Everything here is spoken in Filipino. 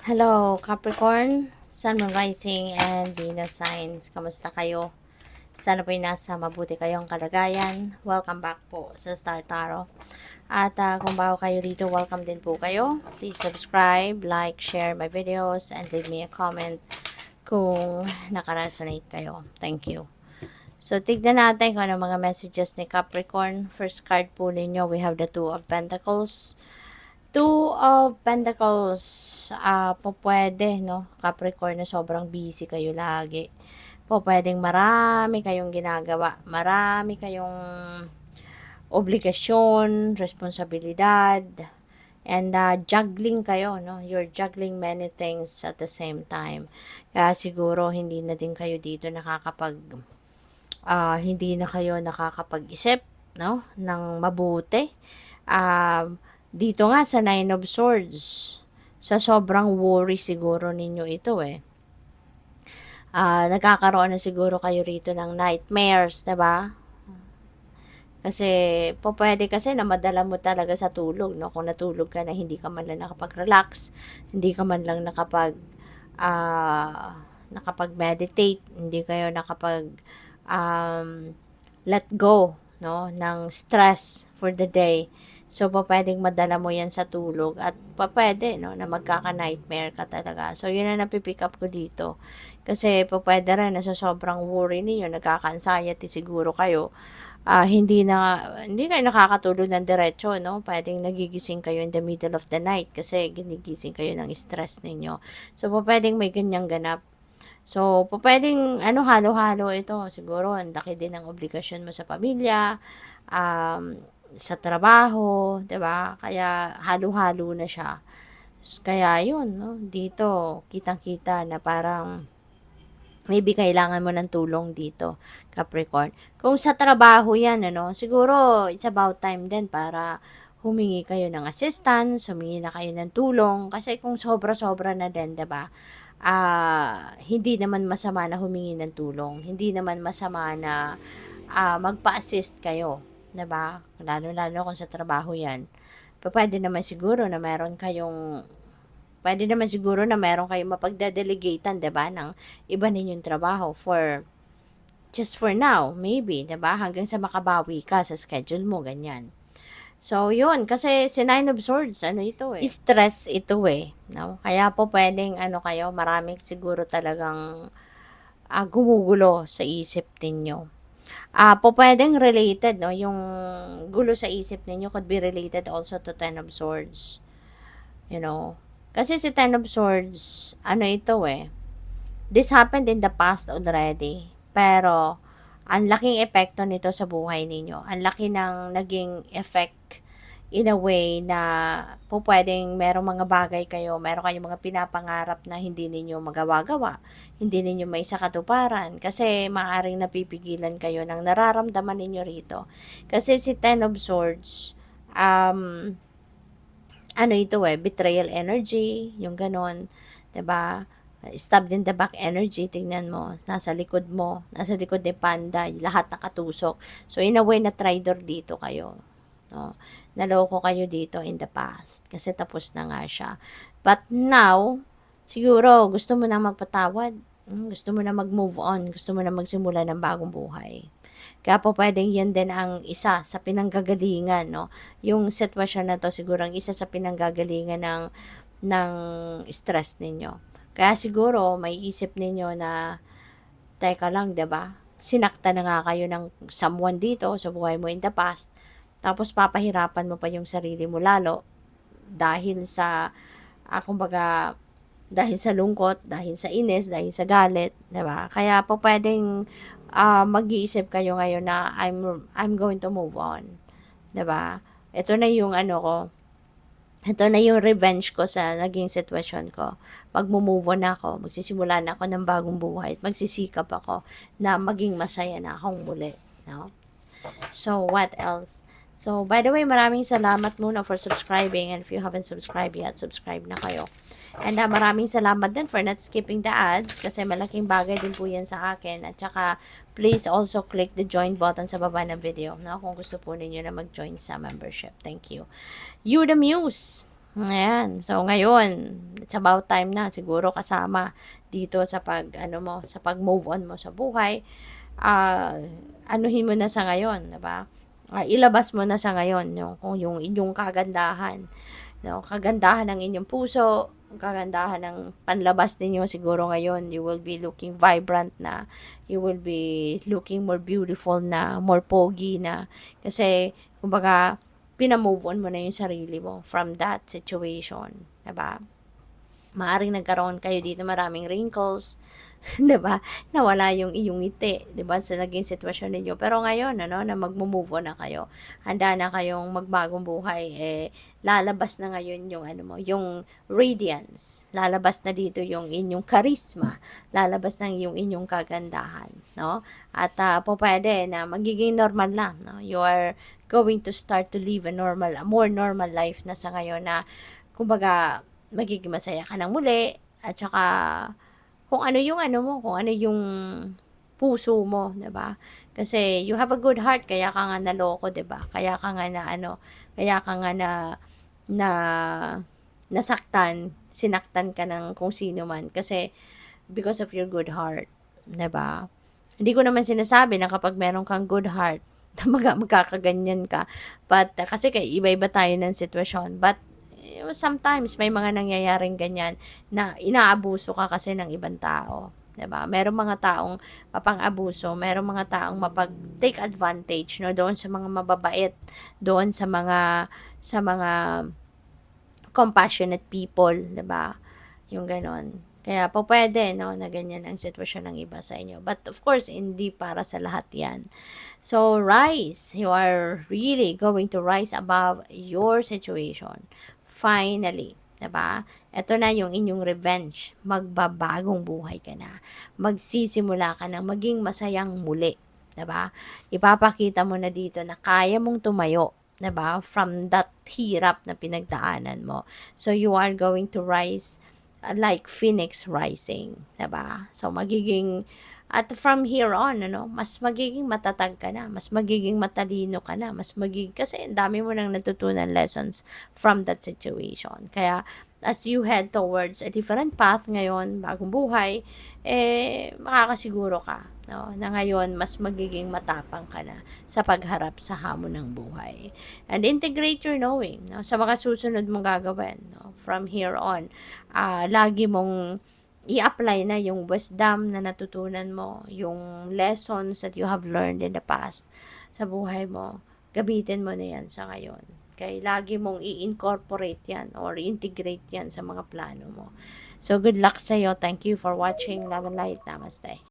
Hello, Capricorn, Sun, Moon Rising, and Venus signs. Kamusta kayo? Sana po'y nasa mabuti kayong kalagayan. Welcome back po sa Star Tarot. At kung bago kayo dito, welcome din po kayo. Please subscribe, like, share my videos, and leave me a comment kung nakaresonate kayo. Thank you. So, tignan natin kung ano mga messages ni Capricorn. First card po ninyo, we have the Two of Pentacles. Two of Pentacles, po pwede, no? Capricorn, na sobrang busy kayo lagi. Po pwedeng marami kayong ginagawa. Marami kayong obligasyon, responsibilidad, and juggling kayo, no? You're juggling many things at the same time. Kaya siguro hindi na din kayo dito hindi na kayo nakakapag-isip, no? Ng mabuti. Dito nga sa Nine of Swords, sa sobrang worry siguro ninyo ito nagkakaroon na siguro kayo rito ng nightmares, 'di ba? Kasi pwede kasi na madala mo talaga sa tulog, no? Kung natulog ka na hindi ka man lang nakapag-relax, hindi ka man lang nakapag-meditate, hindi kayo let go, no, ng stress for the day. So, pwedeng madala mo yan sa tulog at pwede, no, na magkaka-nightmare ka talaga. So, yun ang napipick up ko dito. Kasi pwede rin na sa sobrang worry niyo, nagkaka-anxiety siguro kayo. Hindi kayo nakakatulog ng diretso, no? Pwedeng nagigising kayo in the middle of the night kasi ginigising kayo ng stress ninyo. So, pwedeng may ganyang ganap. So, pwedeng halo-halo ito. Siguro, ang laki din ng obligasyon mo sa pamilya, sa trabaho, 'di ba? Kaya halo-halo na siya. Kaya 'yun, no? Dito kitang-kita na parang maybe kailangan mo ng tulong dito, Capricorn. Kung sa trabaho 'yan, siguro it's about time din para humingi kayo ng assistance, humingi na kayo ng tulong kasi kung sobra-sobra na din, 'di ba? Hindi naman masama na humingi ng tulong. Hindi naman masama na magpa-assist kayo, 'di ba? Lalo-lalo kung sa trabaho 'yan. Pwede naman siguro na meron kayong mapagdedelegatean, 'di ba, ng iba ninyong trabaho just for now, maybe, 'di ba? Hanggang sa makabawi ka sa schedule mo, ganyan. So, yun. Kasi si Nine of Swords, ito stress ito no? Kaya pwedeng marami siguro talagang gumugulo sa isip ninyo. Pwedeng related, no? Yung gulo sa isip ninyo could be related also to Ten of Swords. You know? Kasi si Ten of Swords, ito this happened in the past already. Pero, ang laking epekto nito sa buhay ninyo. Ang laki ng naging effect in a way na pwedeng merong mga bagay kayo, meron kayong mga pinapangarap na hindi ninyo magawa-gawa, hindi ninyo may sakatuparan, kasi maaaring napipigilan kayo ng nararamdaman ninyo rito. Kasi si Ten of Swords, ito betrayal energy, yung ganon, 'di ba? Stabbed in the back energy, tingnan mo, nasa likod ni Panda, lahat nakatusok. So, in a way, na traitor dito kayo. No? Naloko kayo dito in the past, kasi tapos na nga siya. But now, siguro, gusto mo na magpatawad, gusto mo na mag-move on, gusto mo na magsimula ng bagong buhay. Kaya pwedeng yan din ang isa sa pinanggagalingan, no? Yung sitwasyon na to, siguro ang isa sa pinanggagalingan ng stress ninyo. Kaya siguro, may isip ninyo na, teka lang, 'di ba? Sinakta na nga kayo ng someone dito sa buhay mo in the past. Tapos papahirapan mo pa yung sarili mo lalo dahil sa kumbaga dahil sa lungkot, dahil sa inis, dahil sa galit, 'di ba? Kaya pwedeng mag-iisip kayo ngayon na I'm going to move on, 'di ba? Ito na yung revenge ko sa naging sitwasyon ko. Mag-move on ako, magsisimula na ako ng bagong buhay at magsisikap ako na maging masaya na akong muli. No? So, what else? So, by the way, maraming salamat muna for subscribing, and if you haven't subscribed yet, subscribe na kayo. And maraming salamat din for not skipping the ads kasi malaking bagay din po yan sa akin. At saka, please also click the join button sa baba ng video, no? Kung gusto po ninyo na mag-join sa membership. Thank you. You the Muse. Ayan. So, ngayon, it's about time na siguro kasama dito sa sa pag-move on mo sa buhay. Ah, anuhin mo na sa ngayon, 'di ba? Ilabas mo na sa ngayon kung yung inyong kagandahan, no? Kagandahan ng inyong puso, kagandahan ng panlabas ninyo siguro ngayon, you will be looking vibrant na, you will be looking more beautiful na, more pogi na, kasi kumbaga pinamove on mo na yung sarili mo from that situation, 'di ba? Maaring nagkaroon kayo dito maraming wrinkles, 'di ba? Nawala yung iyong ngiti, 'di ba, sa naging sitwasyon ninyo. Pero ngayon ano, na magmo-move on na kayo, handa na kayong magbagong buhay, lalabas na ngayon yung ano mo, yung radiance. Lalabas na dito yung inyong charisma, lalabas na yung inyong kagandahan, no? At pupuwede na magiging normal na, no? You are going to start to live a more normal life na sa ngayon na kumbaga magiging masaya ka ng muli at saka kung ano yung ano mo, kung ano yung puso mo, 'di ba? Kasi you have a good heart kaya ka nga naloko, 'di ba? Kaya ka nga na ano, kaya ka nga na nasaktan, sinaktan ka ng kung sino man kasi because of your good heart, 'di ba? Hindi ko naman sinasabi na kapag meron kang good heart, magkakaganyan ka. But kasi iba-iba tayo ng sitwasyon. But sometimes may mga nangyayaring ganyan na inaabuso ka kasi ng ibang tao. 'Di ba? Merong mga taong mapang-abuso, merong mga taong mapag-take advantage no doon sa mga mababait, doon sa mga compassionate people, 'di ba? Yung ganon. Kaya po pwede, no, na ganyan ang sitwasyon ng iba sa inyo. But of course, hindi para sa lahat yan. So, rise. You are really going to rise above your situation. Finally. 'Di ba? Ito na yung inyong revenge. Magbabagong buhay ka na. Magsisimula ka ng maging masayang muli. 'Di ba? Ipapakita mo na dito na kaya mong tumayo. 'Di ba? From that hirap na pinagdaanan mo. So, you are going to rise like phoenix rising, 'di ba? So magiging at from here on ano, mas magiging matatag ka na, mas magiging matalino ka na, mas magiging kasi ang dami mo nang natutunan lessons from that situation. Kaya as you head towards a different path ngayon, bagong buhay, makakasiguro ka, no, na ngayon mas magiging matapang ka na sa pagharap sa hamon ng buhay. And integrate your knowing, no, sa mga susunod mong gagawin, no, from here on. Lagi mong i-apply na yung wisdom na natutunan mo, yung lessons that you have learned in the past sa buhay mo. Gamitin mo na yan sa ngayon. Kaya lagi mong i-incorporate yan or integrate yan sa mga plano mo. So, good luck sa'yo. Thank you for watching. Love and light. Namaste.